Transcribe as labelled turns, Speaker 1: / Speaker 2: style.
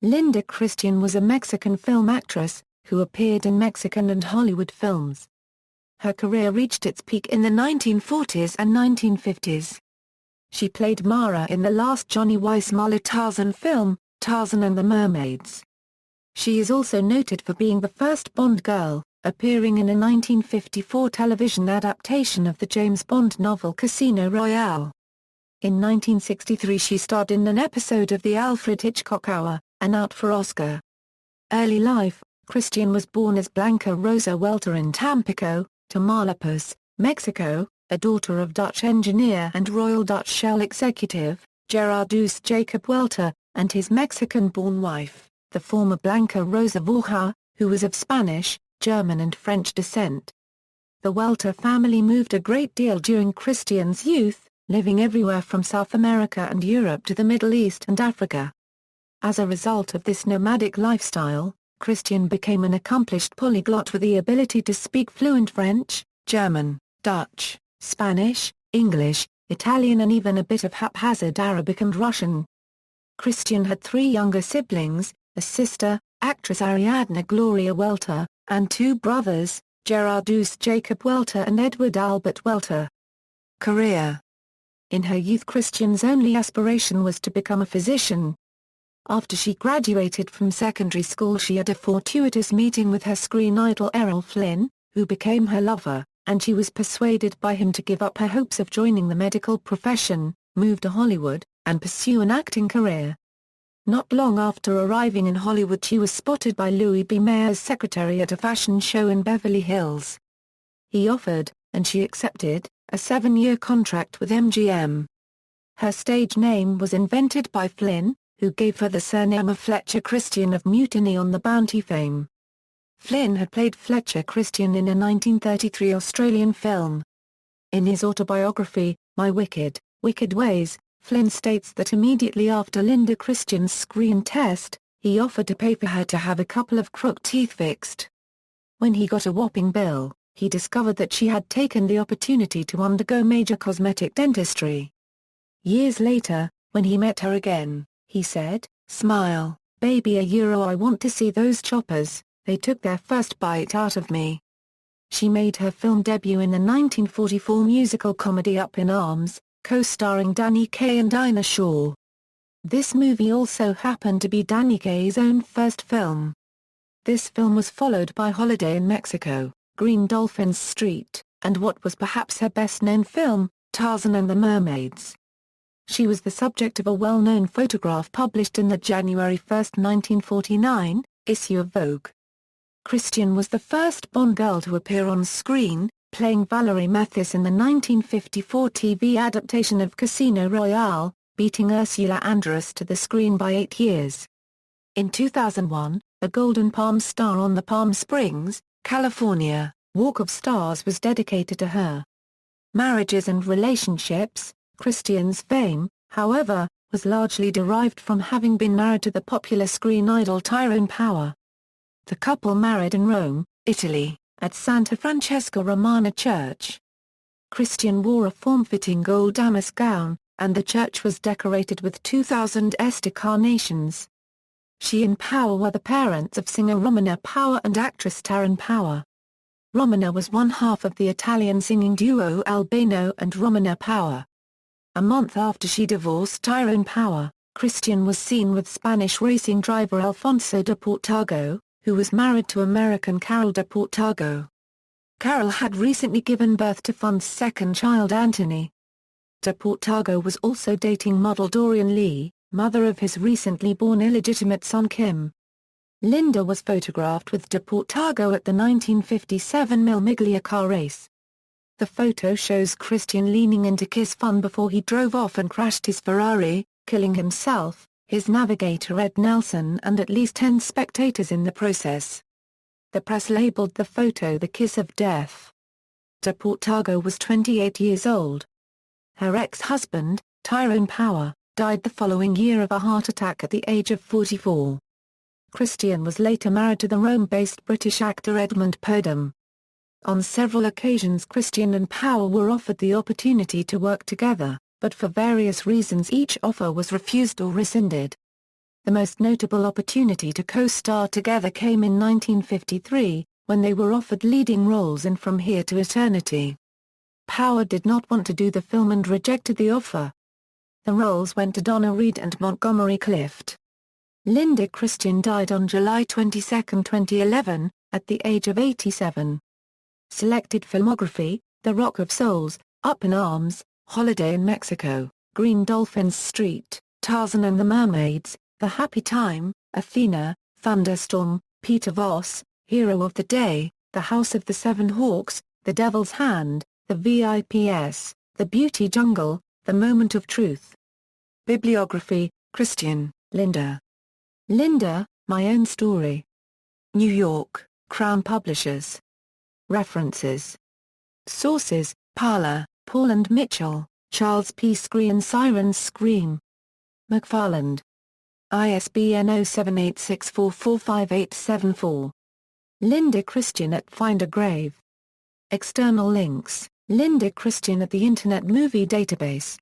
Speaker 1: Linda Christian was a Mexican film actress, who appeared in Mexican and Hollywood films. Her career reached its peak in the 1940s and 1950s. She played Mara in the last Johnny Weissmuller Tarzan film, Tarzan and the Mermaids. She is also noted for being the first Bond girl, appearing in a 1954 television adaptation of the James Bond novel Casino Royale. In 1963 she starred in an episode of the Alfred Hitchcock Hour, and out for Oscar. Early life: Christian was born as Blanca Rosa Welter in Tampico, Tamaulipas, Mexico, a daughter of Dutch engineer and Royal Dutch Shell executive, Gerardus Jacob Welter, and his Mexican-born wife, the former Blanca Rosa Borja, who was of Spanish, German and French descent. The Welter family moved a great deal during Christian's youth, living everywhere from South America and Europe to the Middle East and Africa. As a result of this nomadic lifestyle, Christian became an accomplished polyglot with the ability to speak fluent French, German, Dutch, Spanish, English, Italian and even a bit of haphazard Arabic and Russian. Christian had 3 younger siblings, a sister, actress Ariadna Gloria Welter, and 2 brothers, Gerardus Jacob Welter and Edward Albert Welter. Career. In her youth Christian's only aspiration was to become a physician. After she graduated from secondary school she had a fortuitous meeting with her screen idol Errol Flynn, who became her lover, and she was persuaded by him to give up her hopes of joining the medical profession, move to Hollywood, and pursue an acting career. Not long after arriving in Hollywood she was spotted by Louis B. Mayer's secretary at a fashion show in Beverly Hills. He offered, and she accepted, a 7-year contract with MGM. Her stage name was invented by Flynn, who gave her the surname of Fletcher Christian of Mutiny on the Bounty fame. Flynn had played Fletcher Christian in a 1933 Australian film. In his autobiography, My Wicked, Wicked Ways, Flynn states that immediately after Linda Christian's screen test, he offered to pay for her to have a couple of crooked teeth fixed. When he got a whopping bill, he discovered that she had taken the opportunity to undergo major cosmetic dentistry. Years later, when he met her again, he said, "Smile, baby, I want to see those choppers, they took their first bite out of me." She made her film debut in the 1944 musical comedy Up in Arms, co-starring Danny Kaye and Dinah Shore. This movie also happened to be Danny Kaye's own first film. This film was followed by Holiday in Mexico, Green Dolphins Street, and what was perhaps her best-known film, Tarzan and the Mermaids. She was the subject of a well-known photograph published in the January 1, 1949, issue of Vogue. Christian was the first Bond girl to appear on screen, playing Valerie Mathis in the 1954 TV adaptation of Casino Royale, beating Ursula Andress to the screen by 8 years. In 2001, a Golden Palm star on the Palm Springs, California, Walk of Stars was dedicated to her. Marriages and relationships. Christian's fame, however, was largely derived from having been married to the popular screen idol Tyrone Power. The couple married in Rome, Italy, at Santa Francesca Romana Church. Christian wore a form-fitting gold damask gown, and the church was decorated with 2,000 Easter carnations. She and Power were the parents of singer Romina Power and actress Taryn Power. Romina was one half of the Italian singing duo Albano and Romina Power. A month after she divorced Tyrone Power, Christian was seen with Spanish racing driver Alfonso de Portago, who was married to American Carol de Portago. Carol had recently given birth to Fon's second child Anthony. De Portago was also dating model Dorian Lee, mother of his recently born illegitimate son Kim. Linda was photographed with de Portago at the 1957 Mille Miglia car race. The photo shows Christian leaning in to kiss Fon before he drove off and crashed his Ferrari, killing himself, his navigator Ed Nelson and at least 10 spectators in the process. The press labeled the photo the kiss of death. De Portago was 28 years old. Her ex-husband, Tyrone Power, died the following year of a heart attack at the age of 44. Christian was later married to the Rome-based British actor Edmund Purdom. On several occasions Christian and Power were offered the opportunity to work together, but for various reasons each offer was refused or rescinded. The most notable opportunity to co-star together came in 1953, when they were offered leading roles in From Here to Eternity. Power did not want to do the film and rejected the offer. The roles went to Donna Reed and Montgomery Clift. Linda Christian died on July 22, 2011, at the age of 87. Selected filmography: The Rock of Souls, Up in Arms, Holiday in Mexico, Green Dolphins Street, Tarzan and the Mermaids, The Happy Time, Athena, Thunderstorm, Peter Voss, Hero of the Day, The House of the Seven Hawks, The Devil's Hand, The VIPs, The Beauty Jungle, The Moment of Truth. Bibliography: Christian, Linda. Linda, My Own Story. New York, Crown Publishers. References. Sources: Parler, Paul and Mitchell, Charles P. Screen Sirens Scream. McFarland. ISBN 0786445874. Linda Christian at Find a Grave. External links: Linda Christian at the Internet Movie Database.